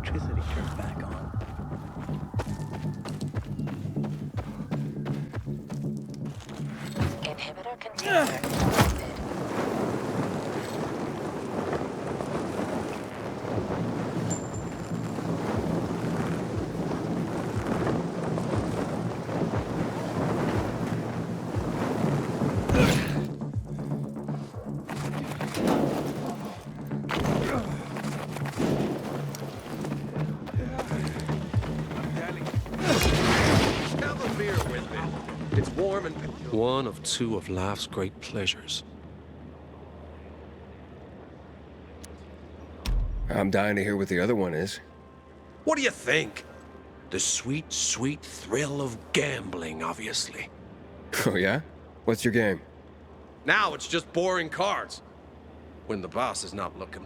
electricity turned back on. Inhibitor container detected. It's warm and one of two of life's great pleasures. I'm dying to hear what the other one is. What do you think? The sweet, sweet thrill of gambling, obviously. Oh, yeah? What's your game? Now it's just boring cards. When the boss is not looking.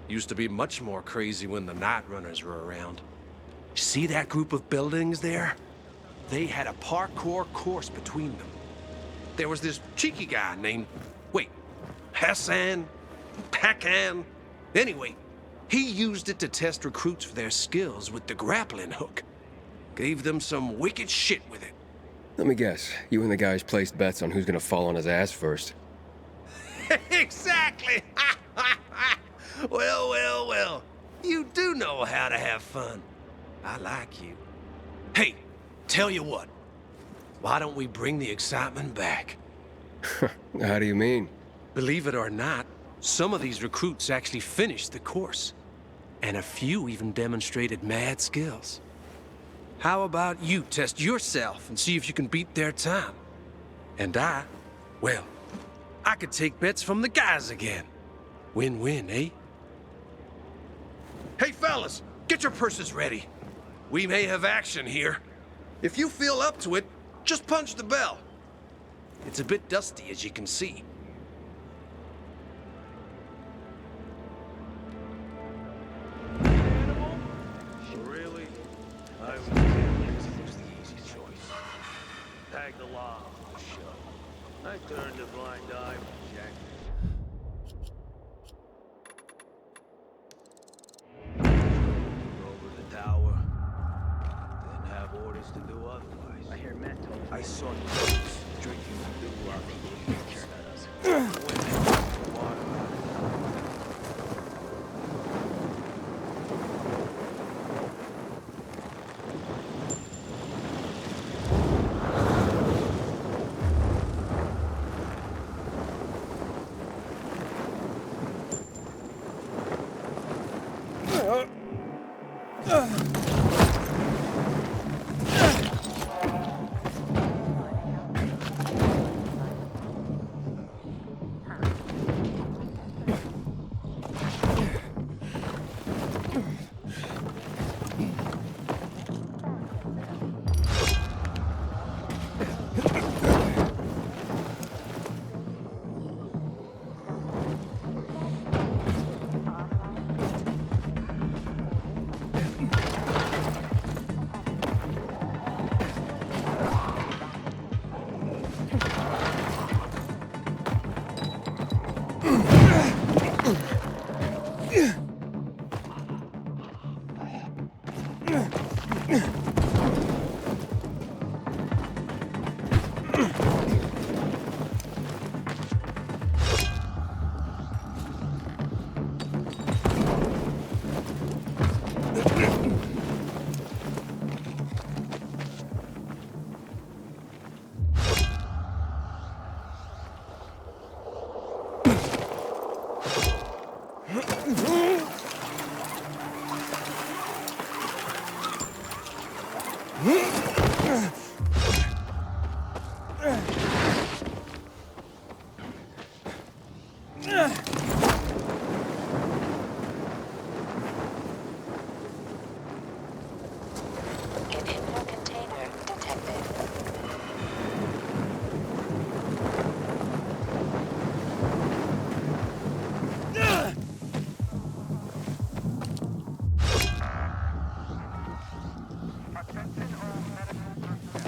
Used to be much more crazy when the night runners were around. See that group of buildings there? They had a parkour course between them. There was this cheeky guy named, Hassan? Pakan? Anyway, he used it to test recruits for their skills with the grappling hook. Gave them some wicked shit with it. Let me guess. You and the guys placed bets on who's gonna fall on his ass first. Exactly! Well. You do know how to have fun. I like you. Hey, tell you what. Why don't we bring the excitement back? How do you mean? Believe it or not, some of these recruits actually finished the course. And a few even demonstrated mad skills. How about you test yourself and see if you can beat their time? And I could take bets from the guys again. Win-win, eh? Hey, fellas, get your purses ready. We may have action here. If you feel up to it, just punch the bell. It's a bit dusty, as you can see. Really? I was the easy choice. Tagged along with the show. I turned a blind eye when Jack. Over the tower. Didn't have orders to do otherwise. I hear Matt told me. I saw drugs drinking the blue I rock. think he didn't care about us. Inhibitor container detected. Attention all medical personnel.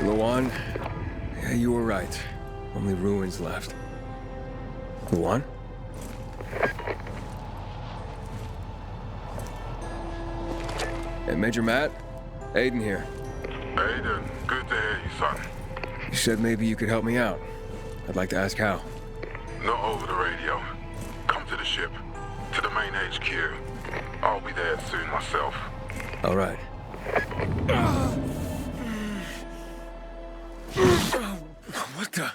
Luan? Yeah, you were right. Only ruins left. Luan? Hey, Major Matt? Aiden here. Aiden, good to hear you, son. You said maybe you could help me out. I'd like to ask how. Not over the radio. Come to the ship, to the main HQ. I'll be there soon myself. All right. What the?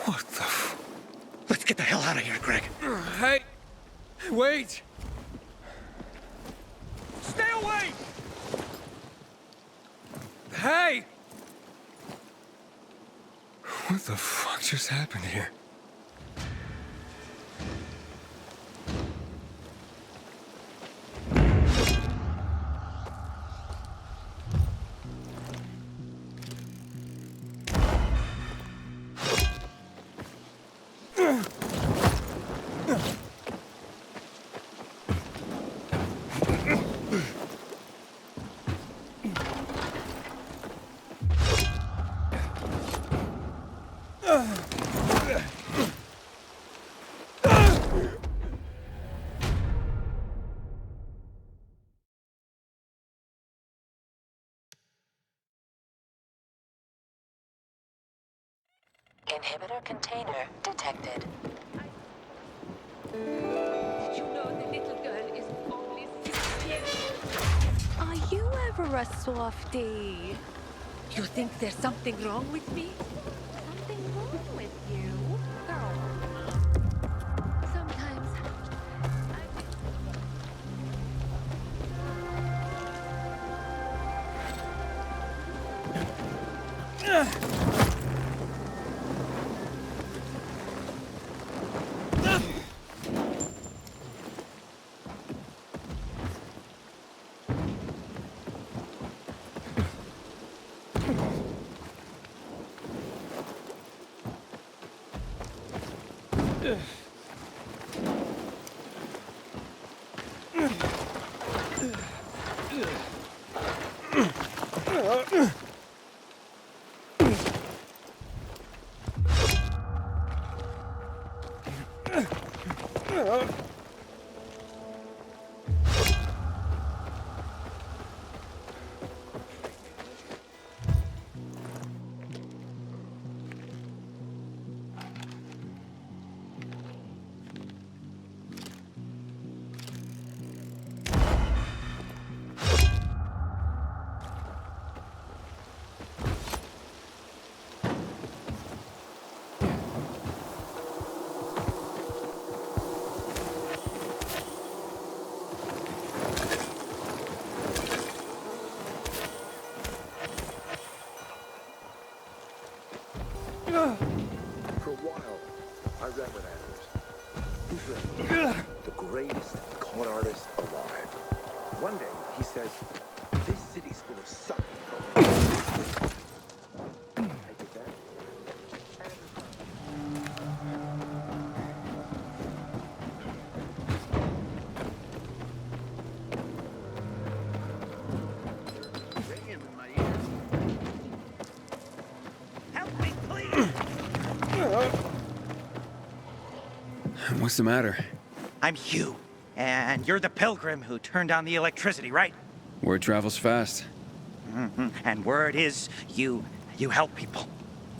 What the Let's get the hell out of here, Greg. Hey! Wait! Stay away! Hey! What the fuck just happened here? Inhibitor container detected. Did you know the little girl is only 16? Are you ever a softie? You think there's something wrong with me? Something wrong with you? Girl. Sometimes whoever that is. He's the greatest con artist alive. One day, he says, this city's full of suckers. I get that. Help me, please! What's the matter? I'm Hugh, and you're the pilgrim who turned on the electricity, right? Word travels fast. And word is, you help people.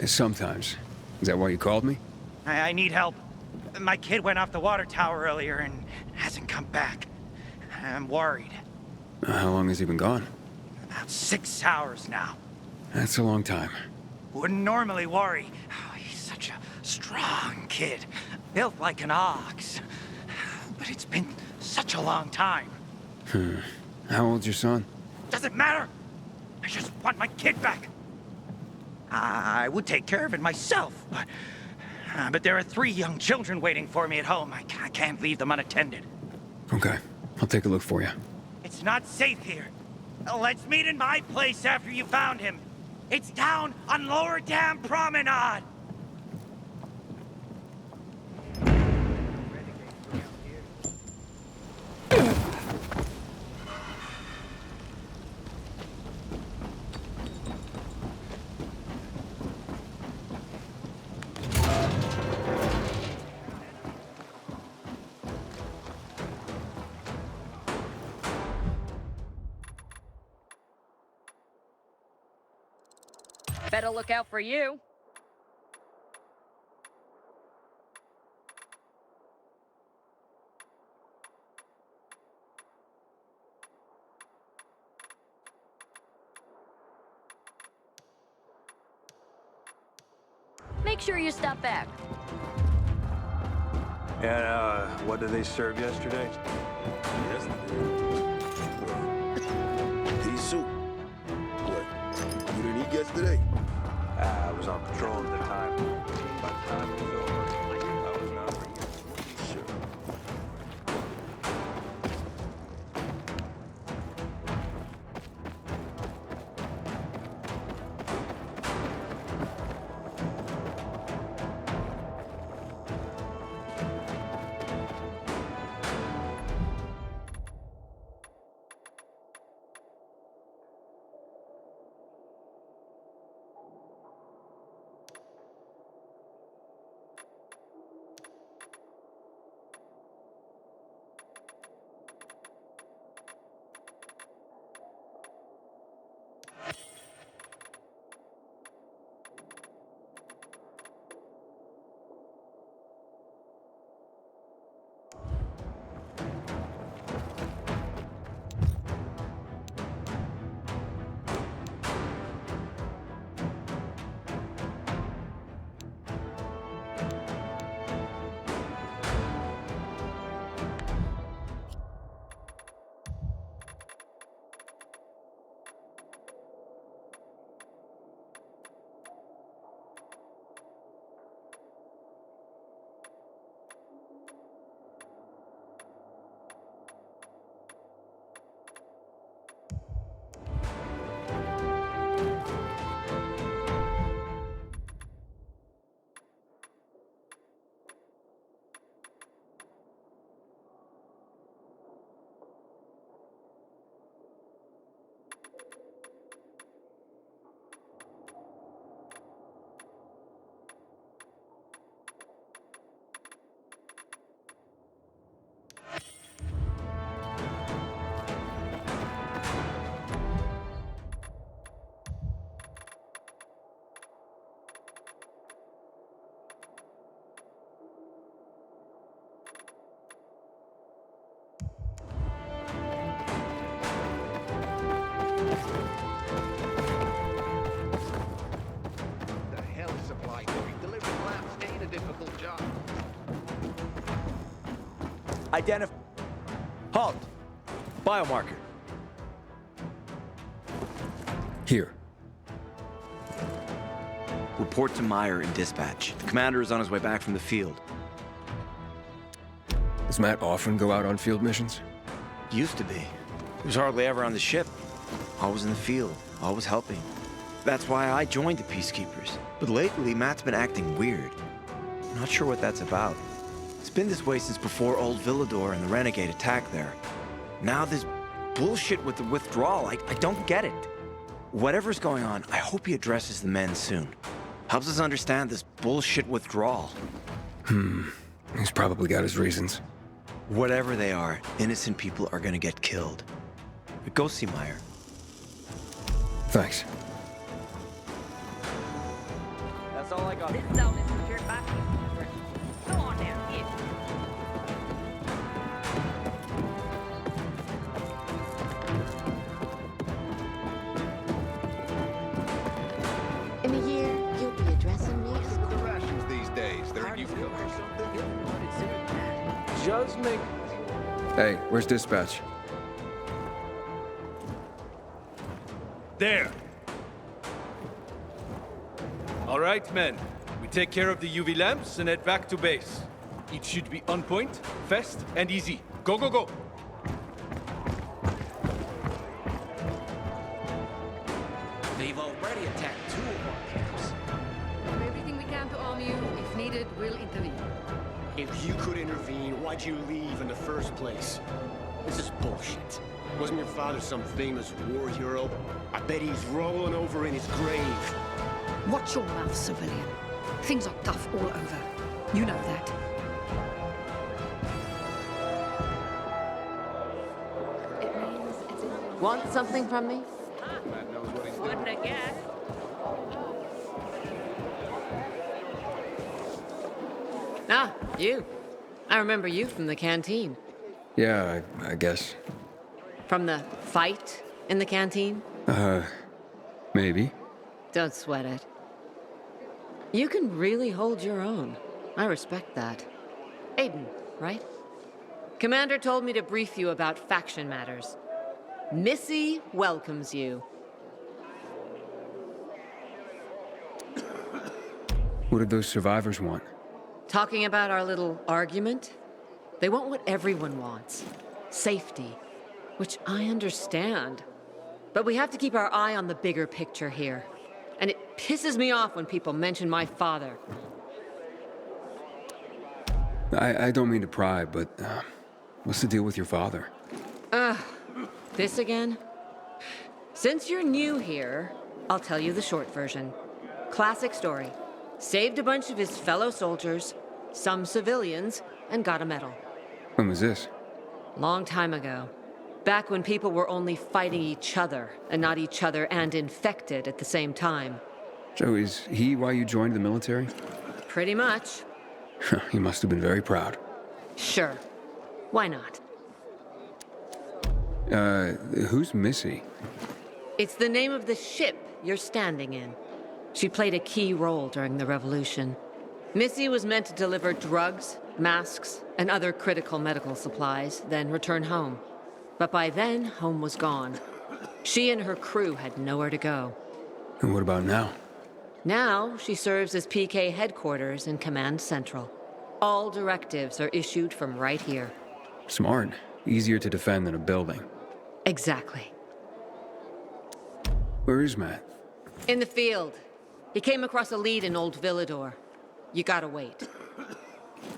Sometimes. Is that why you called me? I need help. My kid went off the water tower earlier and hasn't come back. I'm worried. How long has he been gone? About 6 hours now. That's a long time. Wouldn't normally worry. Oh, he's such a strong kid. Built like an ox. But it's been such a long time. How old's your son? Doesn't matter. I just want my kid back. I would take care of it myself, but there are 3 young children waiting for me at home. I can't leave them unattended. Okay, I'll take a look for you. It's not safe here. Let's meet in my place after you found him. It's down on Lower Dam Promenade. Better look out for you. Make sure you stop back. And, what did they serve yesterday? Pea soup. What? You didn't eat yesterday? I was on patrol at the time. By the time it was over, I was not for you. Sure. Identify. Halt. Biomarker. Here. Report to Meyer in dispatch. The commander is on his way back from the field. Does Matt often go out on field missions? Used to be. He was hardly ever on the ship. Always in the field, always helping. That's why I joined the Peacekeepers. But lately, Matt's been acting weird. I'm not sure what that's about. It's been this way since before Old Villador and the Renegade attack there. Now this bullshit with the withdrawal, I don't get it. Whatever's going on, I hope he addresses the men soon. Helps us understand this bullshit withdrawal. He's probably got his reasons. Whatever they are, innocent people are gonna get killed. But go see Meyer. Thanks. That's all I got. This zone is secured by Peacekeepers. Go on now, you. In a year, you'll be addressing me as The rations these days, they're you or something? Just make... Hey, where's dispatch? There. All right, men. We take care of the UV lamps and head back to base. It should be on point, fast, and easy. Go, go, go! They've already attacked 2 of our camps. Do everything we can to arm you. If needed, we'll intervene. If you could intervene, why'd you leave in the first place? This is bullshit. Wasn't your father some famous war hero? I bet he's rolling over in his grave. Watch your mouth, civilian. Things are tough all over. You know that. It means it's in... Want something from me? Wouldn't have guessed. Ah, you. I remember you from the canteen. Yeah, I guess. From the fight in the canteen? Maybe. Don't sweat it. You can really hold your own. I respect that. Aiden, right? Commander told me to brief you about faction matters. Missy welcomes you. What did those survivors want? Talking about our little argument? They want what everyone wants. Safety. Which I understand. But we have to keep our eye on the bigger picture here. And it pisses me off when people mention my father. I don't mean to pry, but what's the deal with your father? This again? Since you're new here, I'll tell you the short version. Classic story. Saved a bunch of his fellow soldiers, some civilians, and got a medal. When was this? Long time ago. Back when people were only fighting each other, and not each other and infected at the same time. So is he why you joined the military? Pretty much. He must have been very proud. Sure. Why not? Who's Missy? It's the name of the ship you're standing in. She played a key role during the revolution. Missy was meant to deliver drugs, masks, and other critical medical supplies, then return home. But by then, home was gone. She and her crew had nowhere to go. And what about now? Now, she serves as PK headquarters in Command Central. All directives are issued from right here. Smart. Easier to defend than a building. Exactly. Where is Matt? In the field. He came across a lead in Old Villador. You gotta wait.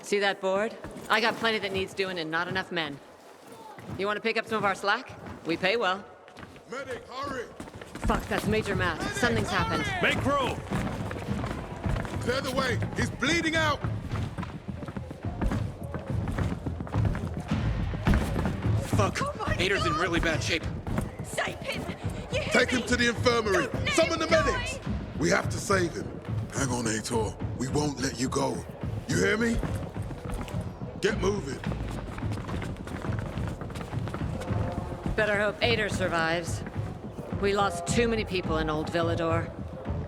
See that board? I got plenty that needs doing and not enough men. You want to pick up some of our slack? We pay well. Medic, hurry! Fuck, that's Major Matt. Something's happened. Make room! Clear the way! He's bleeding out! Fuck! Ader's in really bad shape. Save him! You hear Take me? him to the infirmary! Don't let Summon the him die! medics! We have to save him. Hang on, Aitor. We won't let you go. You hear me? Get moving. Better hope Ader survives. We lost too many people in Old Villador.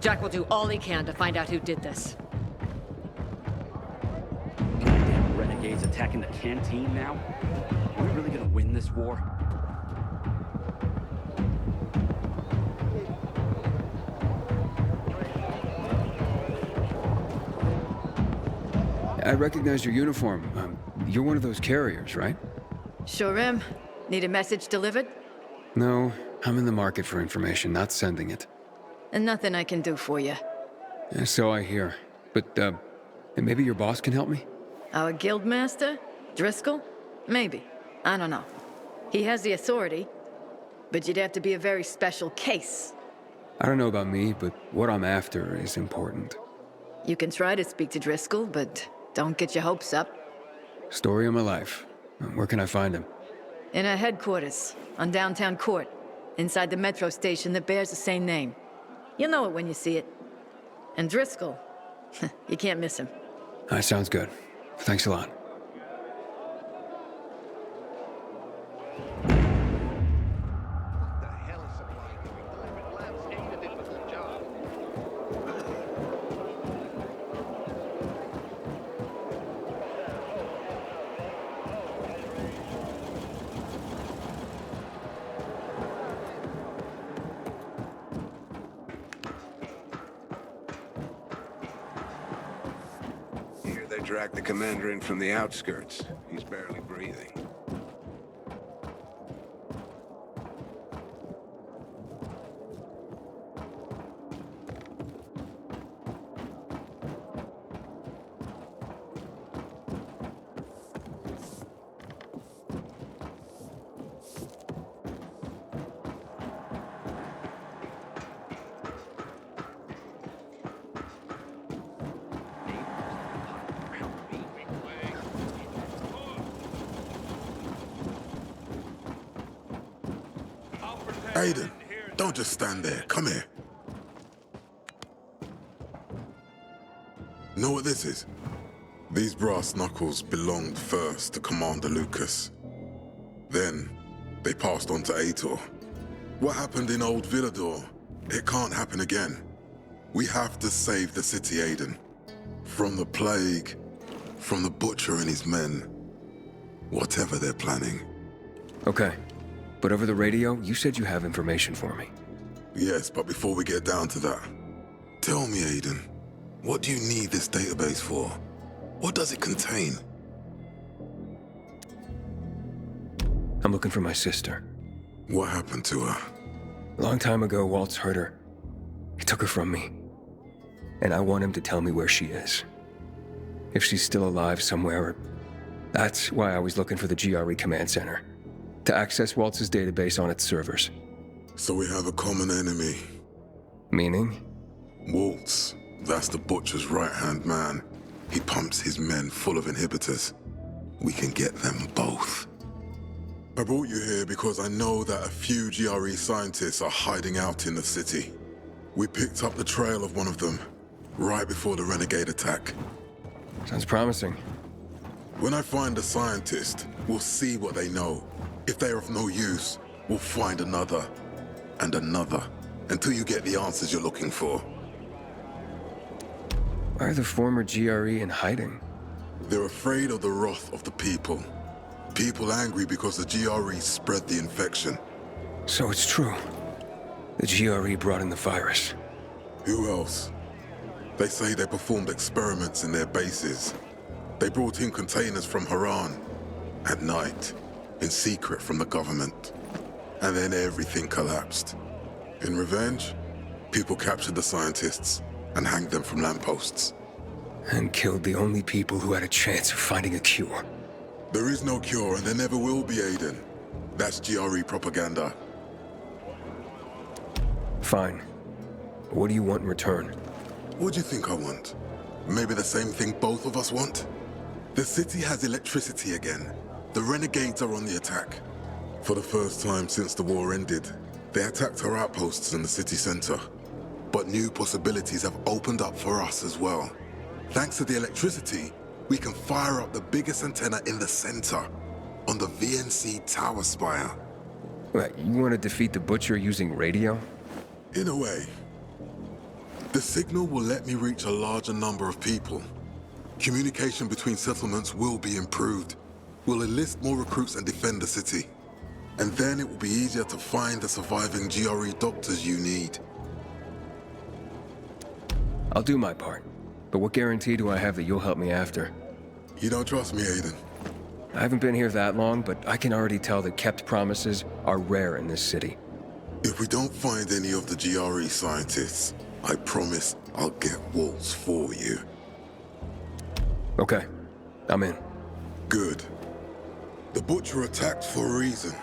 Jack will do all he can to find out who did this. Goddamn renegades attacking the canteen now? Are we really gonna win this war? I recognize your uniform. you're one of those carriers, right? Sure am. Need a message delivered? No, I'm in the market for information, not sending it. And nothing I can do for you. So I hear. But, maybe your boss can help me? Our guildmaster? Driscoll? Maybe. I don't know. He has the authority, but you'd have to be a very special case. I don't know about me, but what I'm after is important. You can try to speak to Driscoll, but don't get your hopes up. Story of my life. Where can I find him? In our headquarters, on downtown Court, inside the metro station that bears the same name. You'll know it when you see it. And Driscoll, you can't miss him. That sounds good. Thanks a lot. Dragged the commander in from the outskirts. He's barely breathing. Aiden, don't just stand there. Come here. Know what this is? These brass knuckles belonged first to Commander Lucas. Then, they passed on to Aitor. What happened in Old Villador, it can't happen again. We have to save the city, Aiden. From the plague, from the Butcher and his men. Whatever they're planning. Okay. But over the radio, you said you have information for me. Yes, but before we get down to that, tell me, Aiden, what do you need this database for? What does it contain? I'm looking for my sister. What happened to her? A long time ago, Waltz hurt her. He took her from me. And I want him to tell me where she is. If she's still alive somewhere. That's why I was looking for the GRE command center. To access Waltz's database on its servers. So we have a common enemy. Meaning? Waltz. That's the Butcher's right-hand man. He pumps his men full of inhibitors. We can get them both. I brought you here because I know that a few GRE scientists are hiding out in the city. We picked up the trail of one of them, right before the renegade attack. Sounds promising. When I find a scientist, we'll see what they know. If they're of no use, we'll find another, and another, until you get the answers you're looking for. Why are the former GRE in hiding? They're afraid of the wrath of the people. People angry because the GRE spread the infection. So it's true. The GRE brought in the virus. Who else? They say they performed experiments in their bases. They brought in containers from Haran at night. In secret from the government. And then everything collapsed. In revenge, people captured the scientists and hanged them from lampposts. And killed the only people who had a chance of finding a cure. There is no cure and there never will be, Aiden. That's GRE propaganda. Fine. What do you want in return? What do you think I want? Maybe the same thing both of us want? The city has electricity again. The renegades are on the attack. For the first time since the war ended, they attacked our outposts in the city center. But new possibilities have opened up for us as well. Thanks to the electricity, we can fire up the biggest antenna in the center, on the VNC tower spire. What, you want to defeat the Butcher using radio? In a way. The signal will let me reach a larger number of people. Communication between settlements will be improved. We'll enlist more recruits and defend the city. And then it will be easier to find the surviving GRE doctors you need. I'll do my part. But what guarantee do I have that you'll help me after? You don't trust me, Aiden. I haven't been here that long, but I can already tell that kept promises are rare in this city. If we don't find any of the GRE scientists, I promise I'll get Waltz for you. Okay, I'm in. Good. The Butcher attacked for a reason.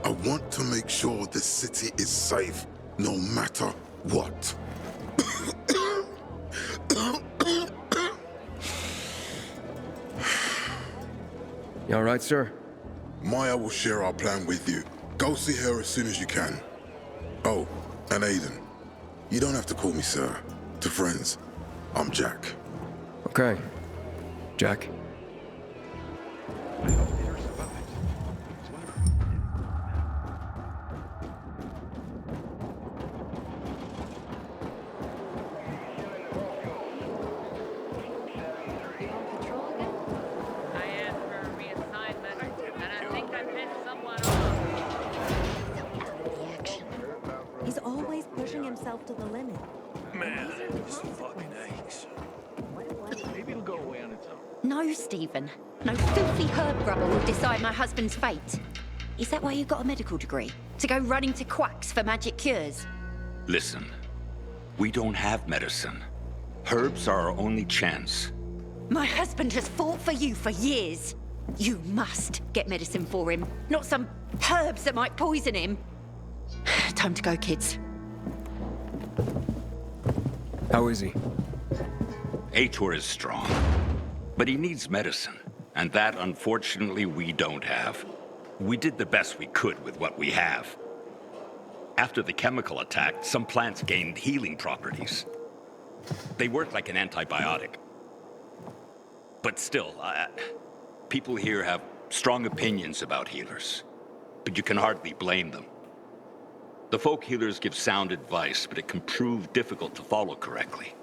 I want to make sure this city is safe, no matter what. You all right, sir? Maya will share our plan with you. Go see her as soon as you can. Oh, and Aiden. You don't have to call me sir. To friends, I'm Jack. Okay. Jack. He's always pushing himself to the limit. Man, this fucking aches. Maybe it'll go away on its own. No, Stephen. No filthy herb grubber will decide my husband's fate. Is that why you got a medical degree? To go running to quacks for magic cures? Listen, we don't have medicine. Herbs are our only chance. My husband has fought for you for years. You must get medicine for him, not some herbs that might poison him. Time to go, kids. How is he? Aitor is strong, but he needs medicine, and that, unfortunately, we don't have. We did the best we could with what we have. After the chemical attack, some plants gained healing properties. They work like an antibiotic. But still, people here have strong opinions about healers, but you can hardly blame them. The folk healers give sound advice, but it can prove difficult to follow correctly.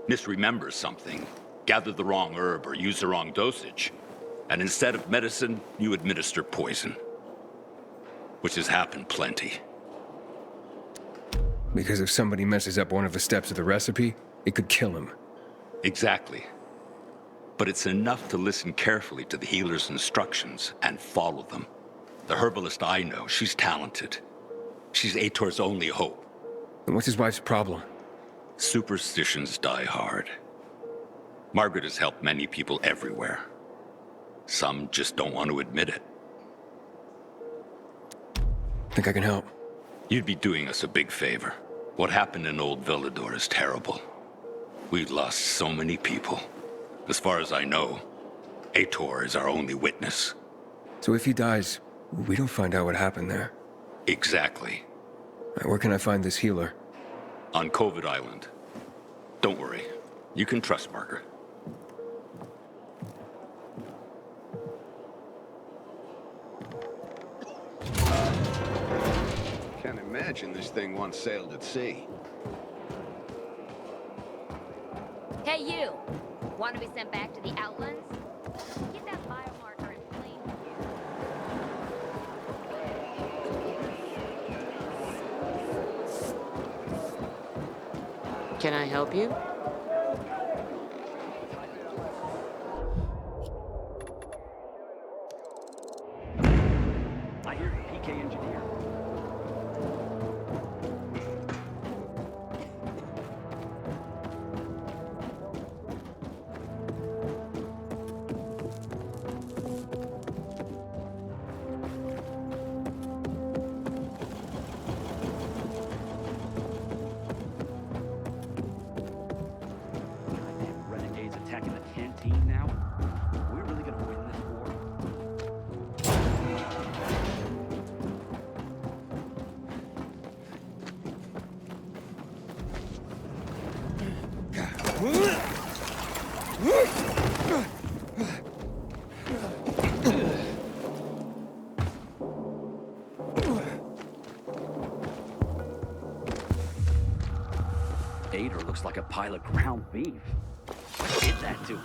Misremember something, gather the wrong herb, or use the wrong dosage, and instead of medicine, you administer poison. Which has happened plenty. Because if somebody messes up one of the steps of the recipe, it could kill him. Exactly. But it's enough to listen carefully to the healer's instructions and follow them. The herbalist I know, she's talented. She's Aitor's only hope. And what's his wife's problem? Superstitions die hard. Margaret has helped many people everywhere. Some just don't want to admit it. Think I can help? You'd be doing us a big favor. What happened in Old Villador is terrible. We've lost so many people. As far as I know, Aitor is our only witness. So if he dies, we don't find out what happened there. Exactly. Where can I find this healer? On COVID Island. Don't worry. You can trust Margaret. Can't imagine this thing once sailed at sea. Hey, you! Want to be sent back to the Outlands? Get that biomarker in plain view. Can I help you? I hear PK engineer. Goddamn renegades attacking the canteen now. Are we really gonna win this war? Aiden looks like a pile of ground beef. What did that to him?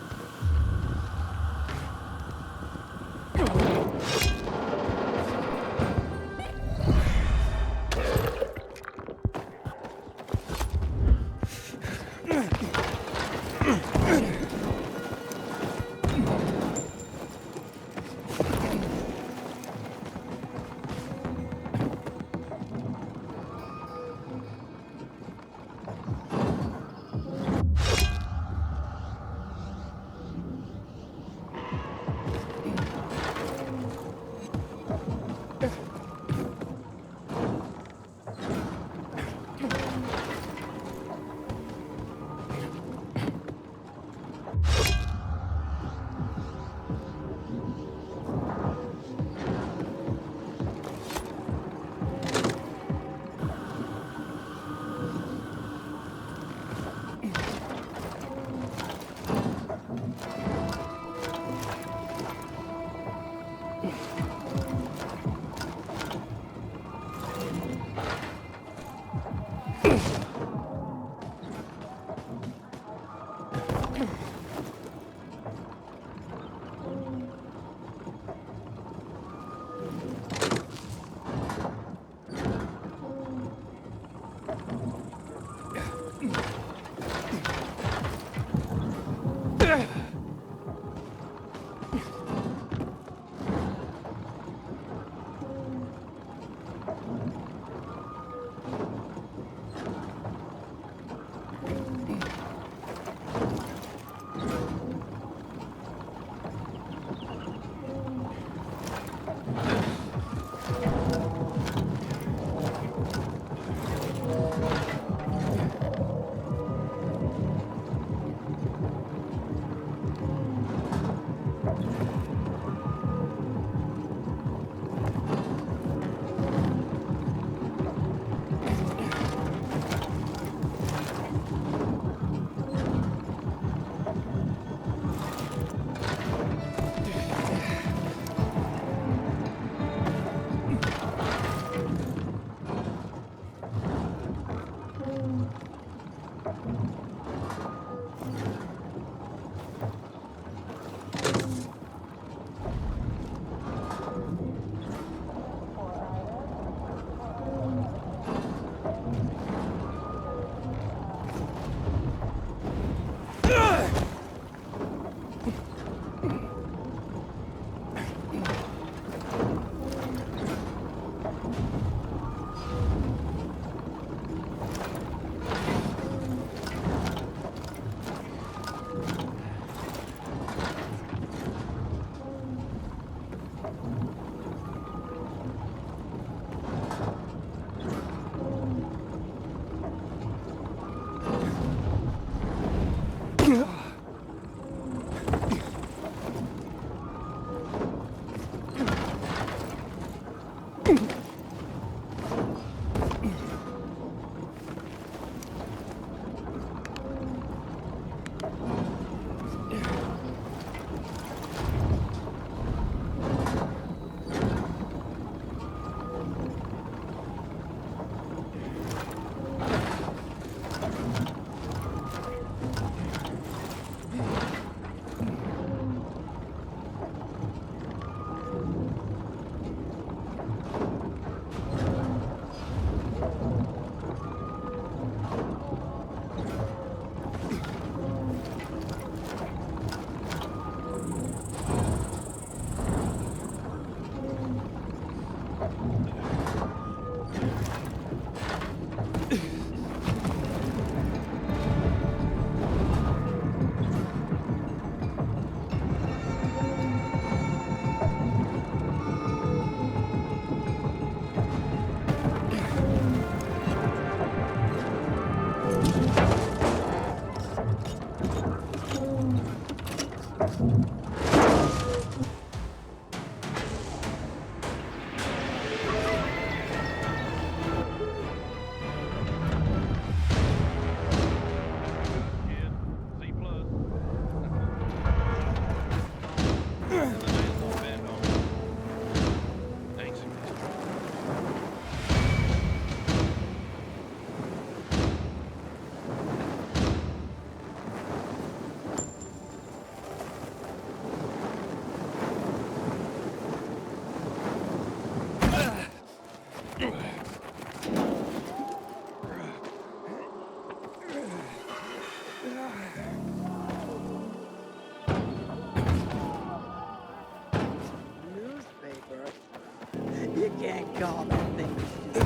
You can't call that thing a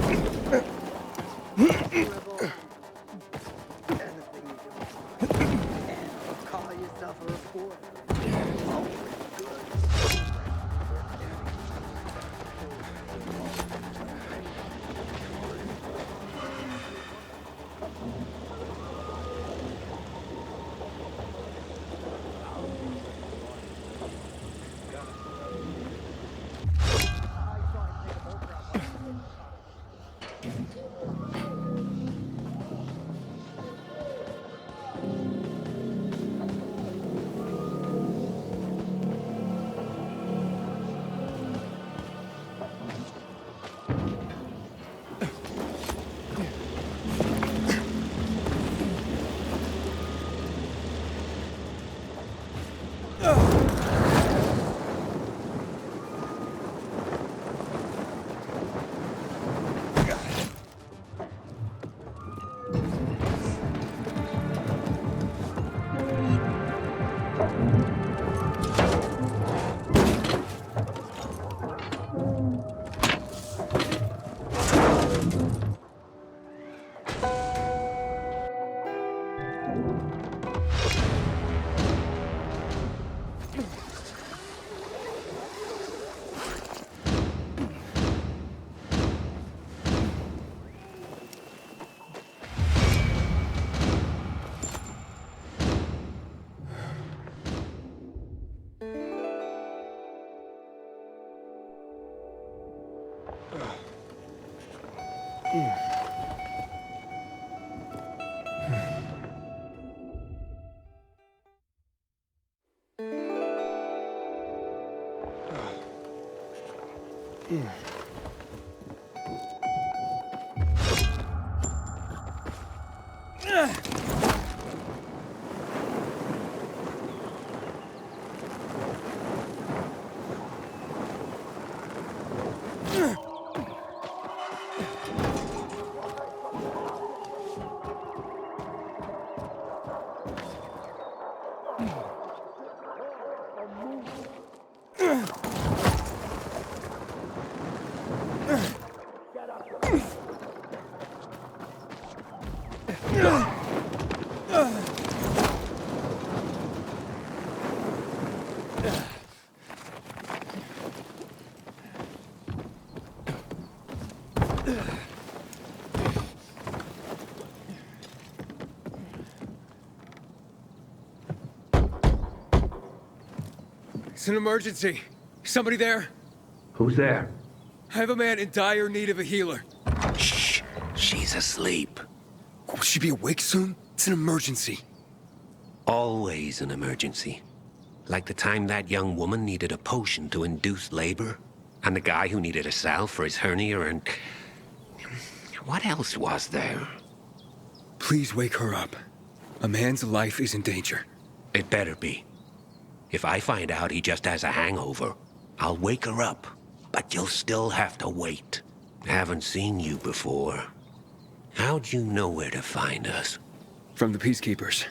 ship. Anything you do, and call yourself a reporter. Always good. It's an emergency. Somebody there? Who's there? I have a man in dire need of a healer. Shh. She's asleep. Will she be awake soon? It's an emergency. Always an emergency. Like the time that young woman needed a potion to induce labor, and the guy who needed a salve for his hernia, and... what else was there? Please wake her up. A man's life is in danger. It better be. If I find out he just has a hangover, I'll wake her up. But you'll still have to wait. Haven't seen you before. How'd you know where to find us? From the Peacekeepers.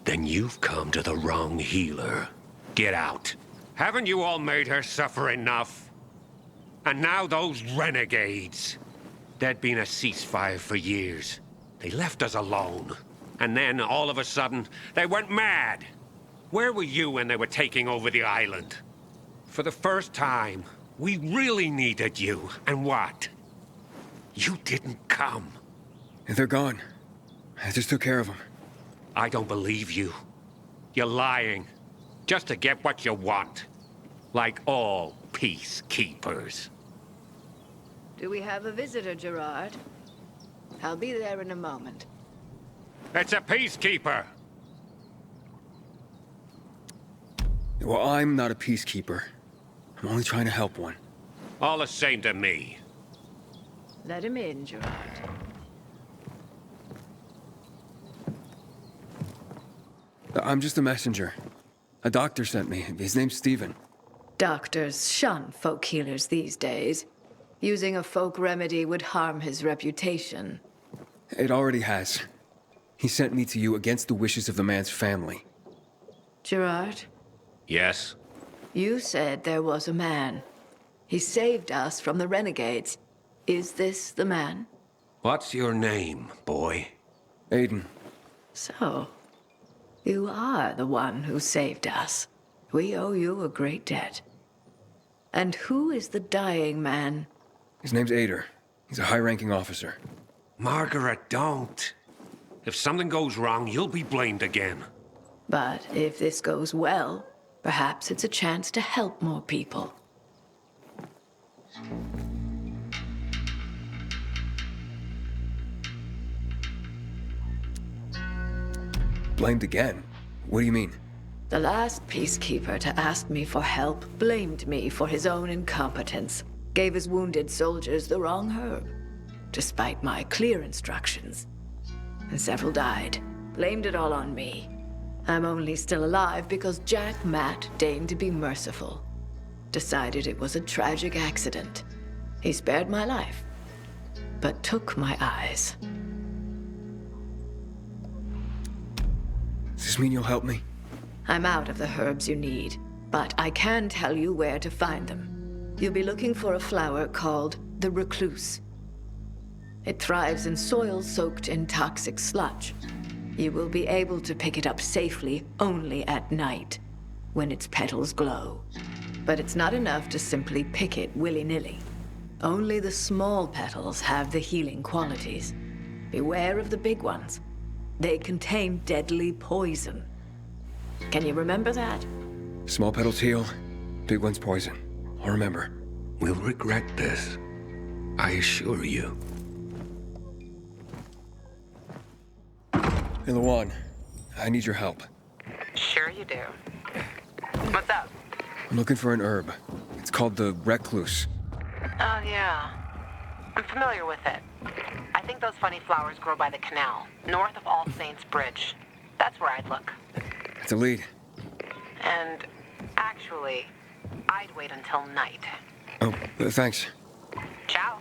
Then you've come to the wrong healer. Get out. Haven't you all made her suffer enough? And now those renegades. There'd been a ceasefire for years. They left us alone. And then, all of a sudden, they went mad. Where were you when they were taking over the island? For the first time, we really needed you. And what? You didn't come. They're gone. I just took care of them. I don't believe you. You're lying. Just to get what you want. Like all peacekeepers. Do we have a visitor, Gerard? I'll be there in a moment. It's a peacekeeper. Well, I'm not a peacekeeper. I'm only trying to help one. All the same to me. Let him in, Gerard. I'm just a messenger. A doctor sent me. His name's Stephen. Doctors shun folk healers these days. Using a folk remedy would harm his reputation. It already has. He sent me to you against the wishes of the man's family. Gerard? Yes? You said there was a man. He saved us from the renegades. Is this the man? What's your name, boy? Aiden. So, you are the one who saved us. We owe you a great debt. And who is the dying man? His name's Ader. He's a high-ranking officer. Margaret, don't. If something goes wrong, you'll be blamed again. But if this goes well, perhaps it's a chance to help more people. Blamed again? What do you mean? The last peacekeeper to ask me for help blamed me for his own incompetence. Gave his wounded soldiers the wrong herb, despite my clear instructions. And several died. Blamed it all on me. I'm only still alive because Jack Matt deigned to be merciful. Decided it was a tragic accident. He spared my life, but took my eyes. Does this mean you'll help me? I'm out of the herbs you need, but I can tell you where to find them. You'll be looking for a flower called the recluse. It thrives in soil soaked in toxic sludge. You will be able to pick it up safely only at night, when its petals glow. But it's not enough to simply pick it willy-nilly. Only the small petals have the healing qualities. Beware of the big ones. They contain deadly poison. Can you remember that? Small petals heal, big ones poison. I'll remember. We'll regret this. I assure you. Hey, Lawan, I need your help. Sure you do. What's up? I'm looking for an herb. It's called the recluse. Oh, yeah. I'm familiar with it. I think those funny flowers grow by the canal, north of All Saints Bridge. That's where I'd look. It's a lead. And actually, I'd wait until night. Oh, thanks. Ciao.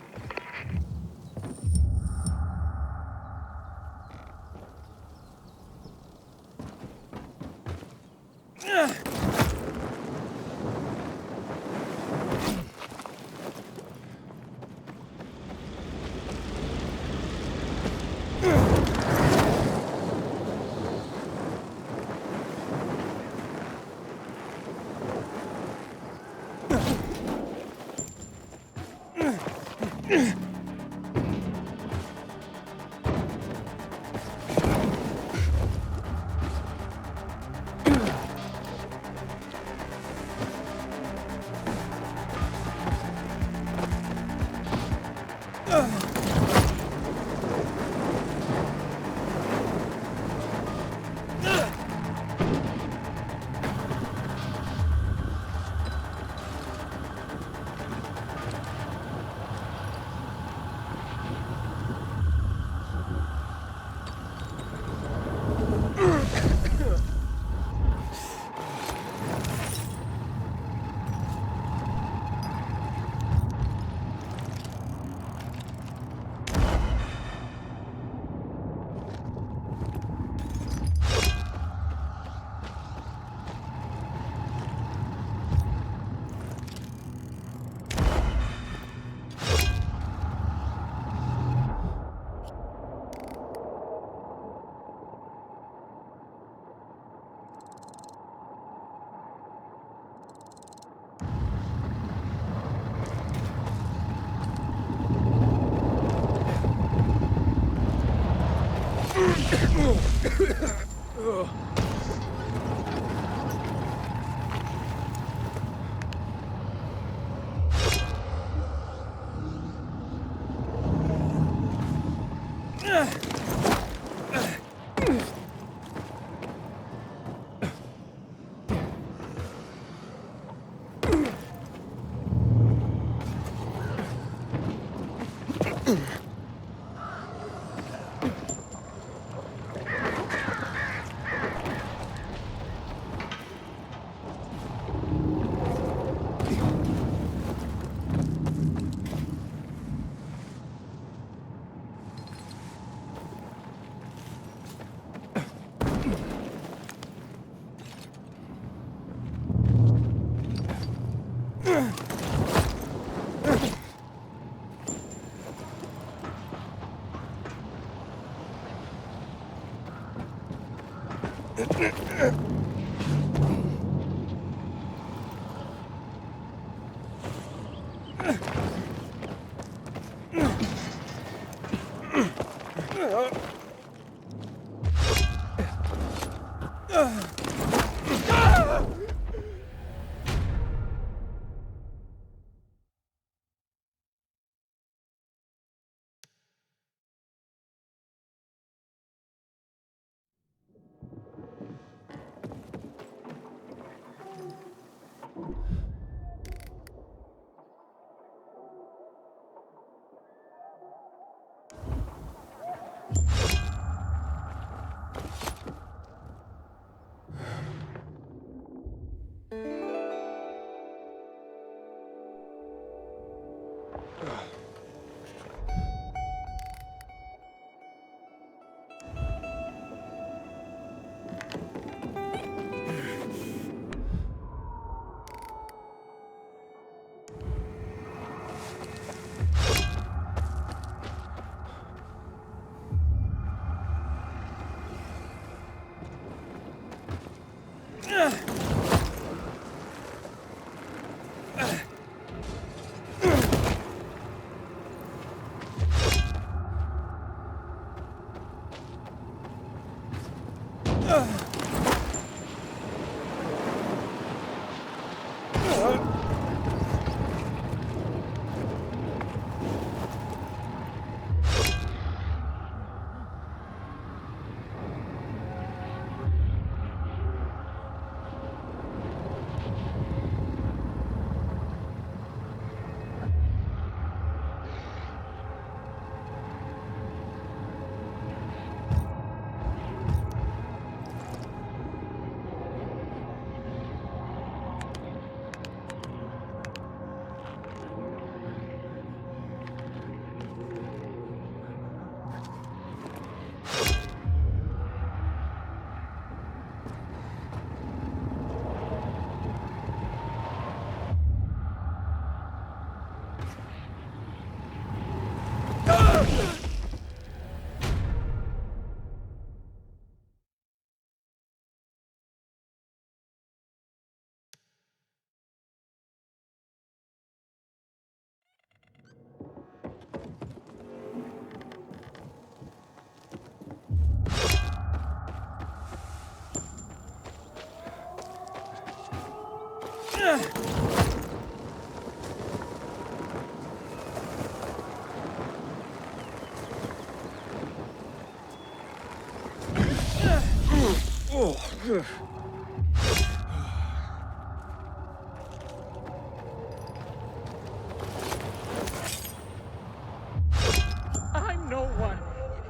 I'm no one.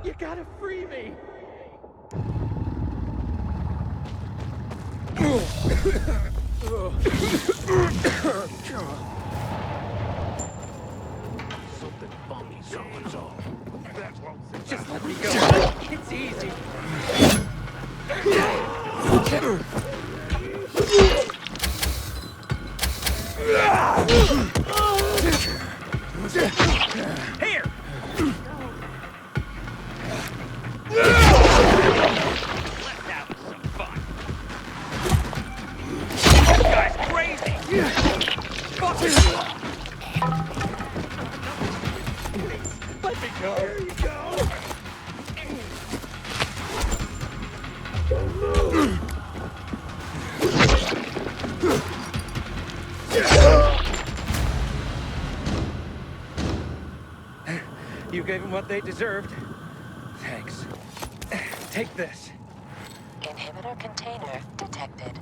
You gotta free me. Something funky, someone's all. That's what. Just let me go. It's easy. Here! Let's have some fun. This guy's crazy! Fuck it! Let me go. Here you go. You gave them what they deserved. Thanks. Take this. Inhibitor container detected.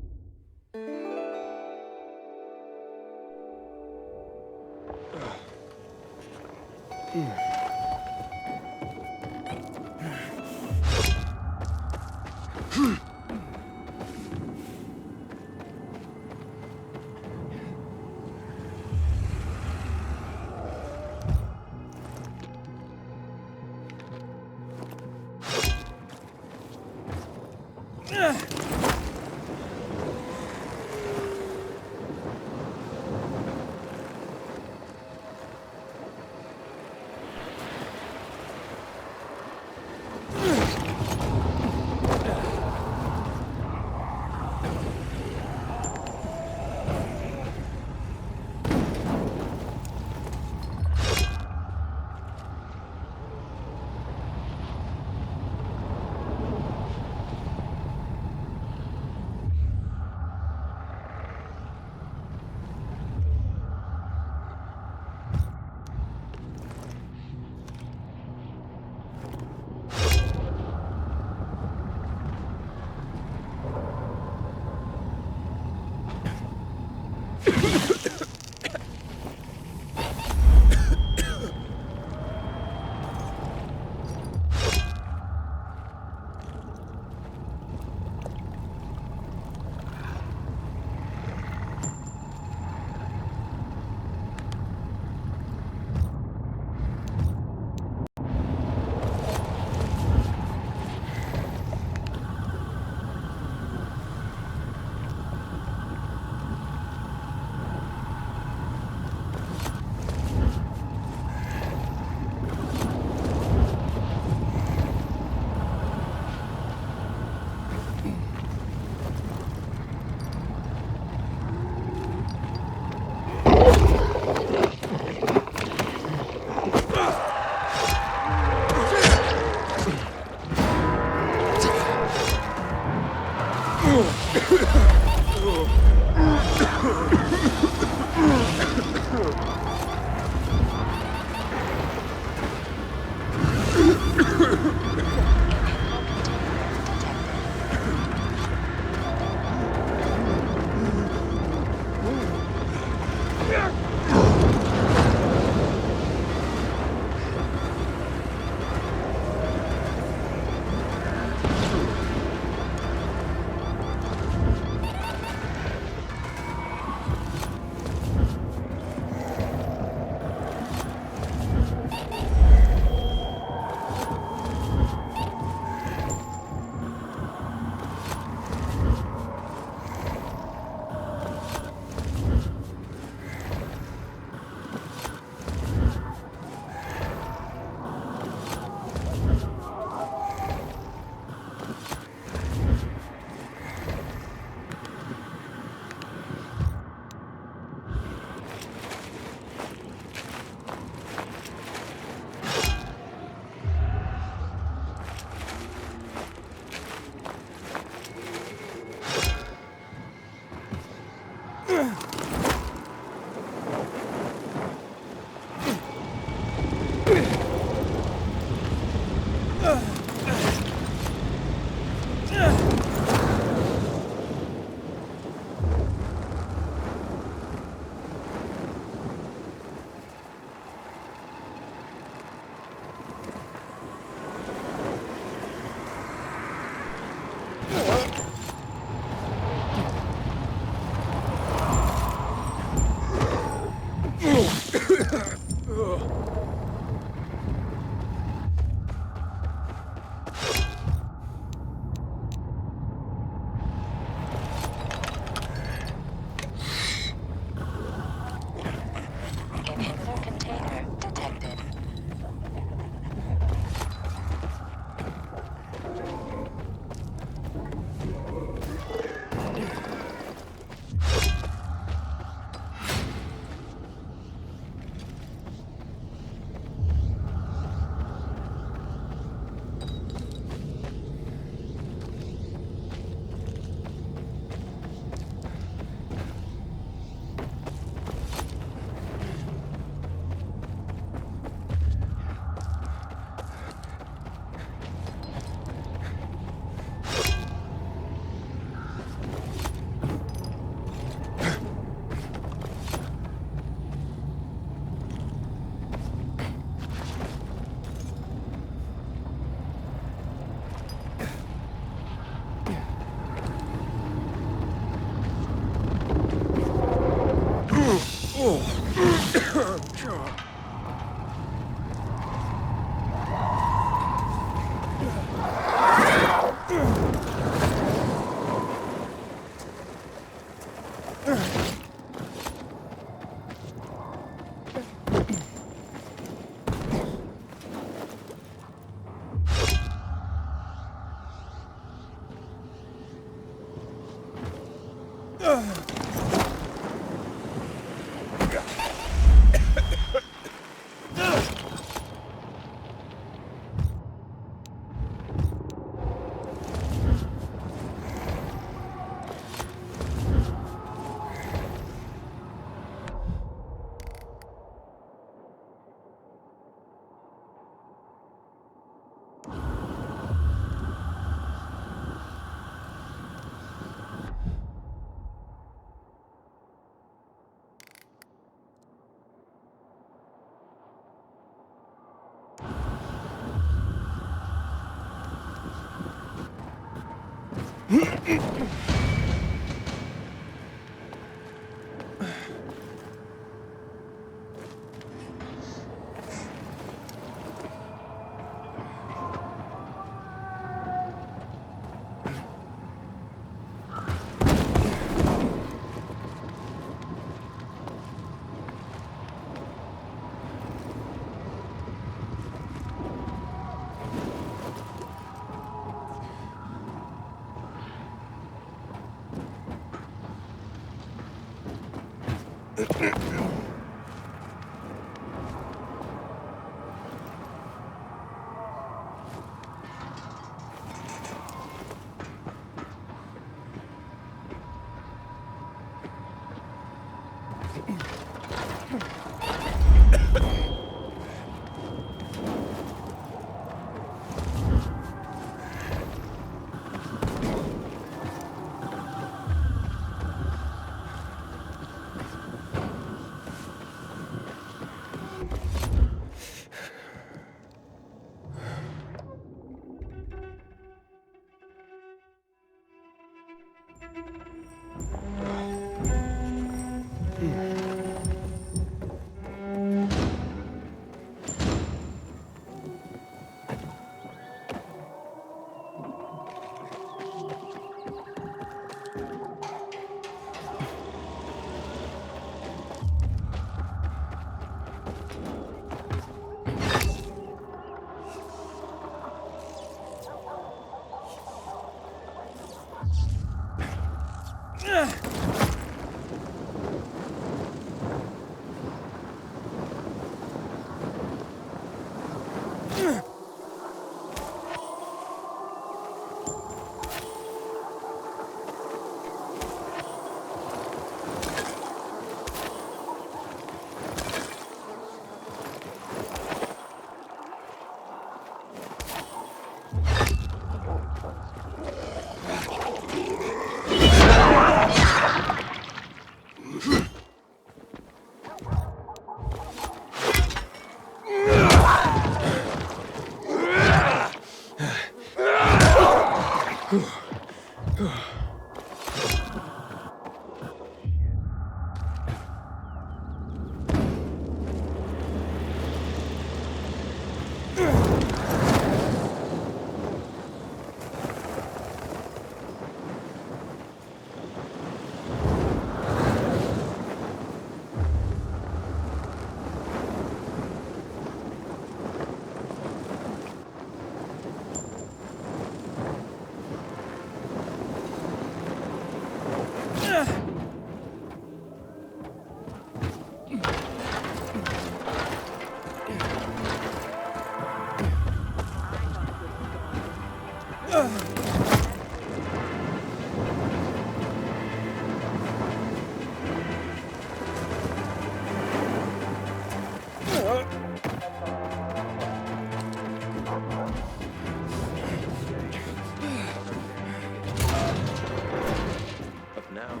But now,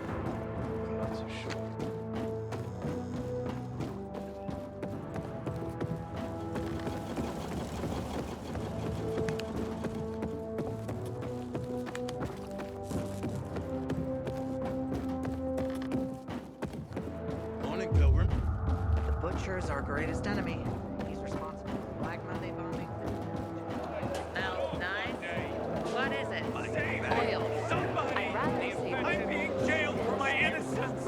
I'm not so sure. Morning, Pilgrim. The Butcher's our greatest enemy. He's responsible for Black Monday bombing. Smells nice. What is it? Oil. Somebody! I'm being jailed for my innocence!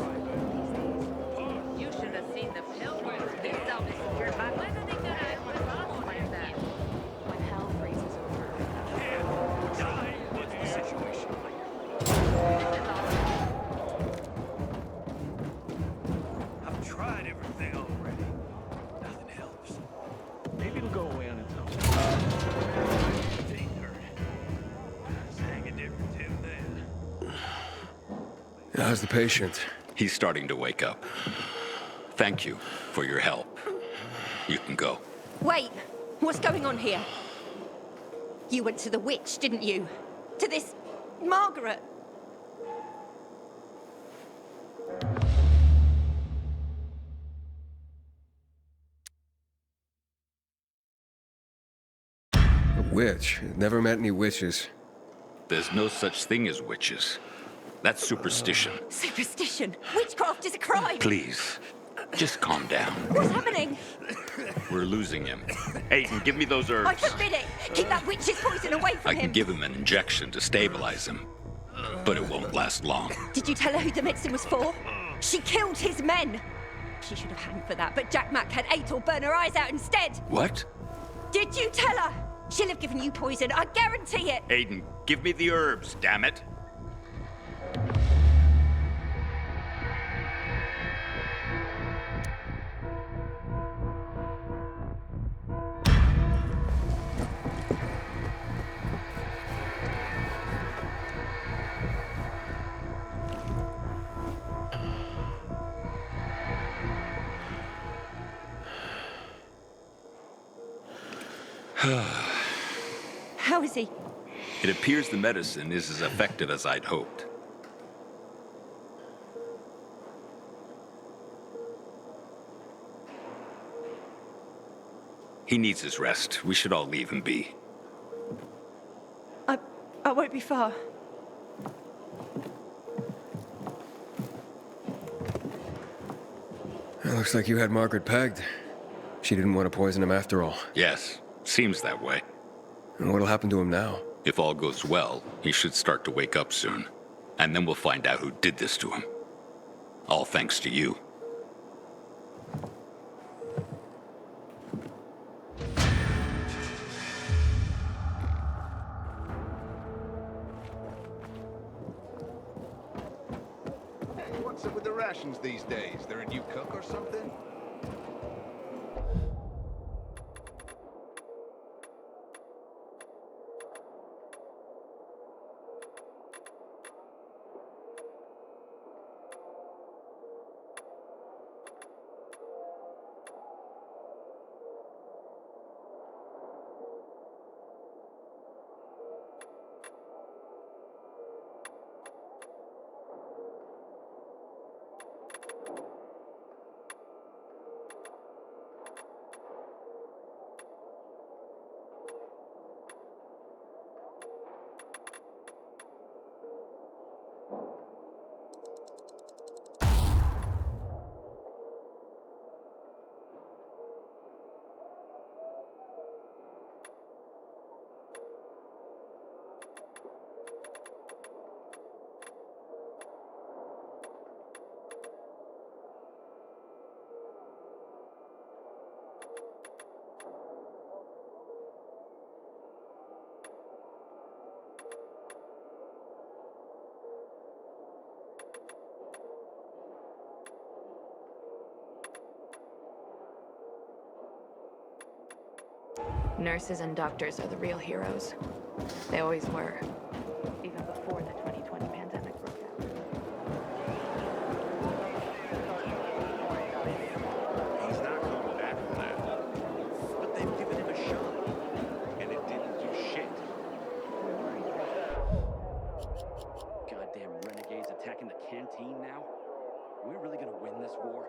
You should have seen the pilgrims. These cells be secured by when are they gonna put bombs like that? When hell freezes over. Die! What's the situation? I've tried everything already. Nothing helps. Maybe it'll go away on its own. Feet hurt. Sang a different tune then. How's the patient? He's starting to wake up. Thank you for your help. You can go. Wait! What's going on here? You went to the witch, didn't you? To this Margaret? A witch? Never met any witches. There's no such thing as witches. That's superstition. Superstition. Witchcraft is a crime. Please, just calm down. What's happening? We're losing him. Aiden, give me those herbs. I forbid it. Keep that witch's poison away from I him. can give him an injection to stabilize him, but it won't last long. Did you tell her who the medicine was for? She killed his men. She should have hanged for that, but Jack Mack had Ator burn her eyes out instead. What? Did you tell her? She'll have given you poison, I guarantee it. Aiden, give me the herbs, damn it. How is he? It appears the medicine is as effective as I'd hoped. He needs his rest. We should all leave him be. I won't be far. It looks like you had Margaret pegged. She didn't want to poison him after all. Yes, seems that way. And what'll happen to him now? If all goes well, he should start to wake up soon. And then we'll find out who did this to him. All thanks to you. What's up with the rations these days? They're a new cook or something? Nurses and doctors are the real heroes. They always were, even before the 2020 pandemic broke out. He's not coming back from that. But they've given him a shot, and it didn't do shit. Goddamn renegades attacking the canteen now? Are we really gonna win this war?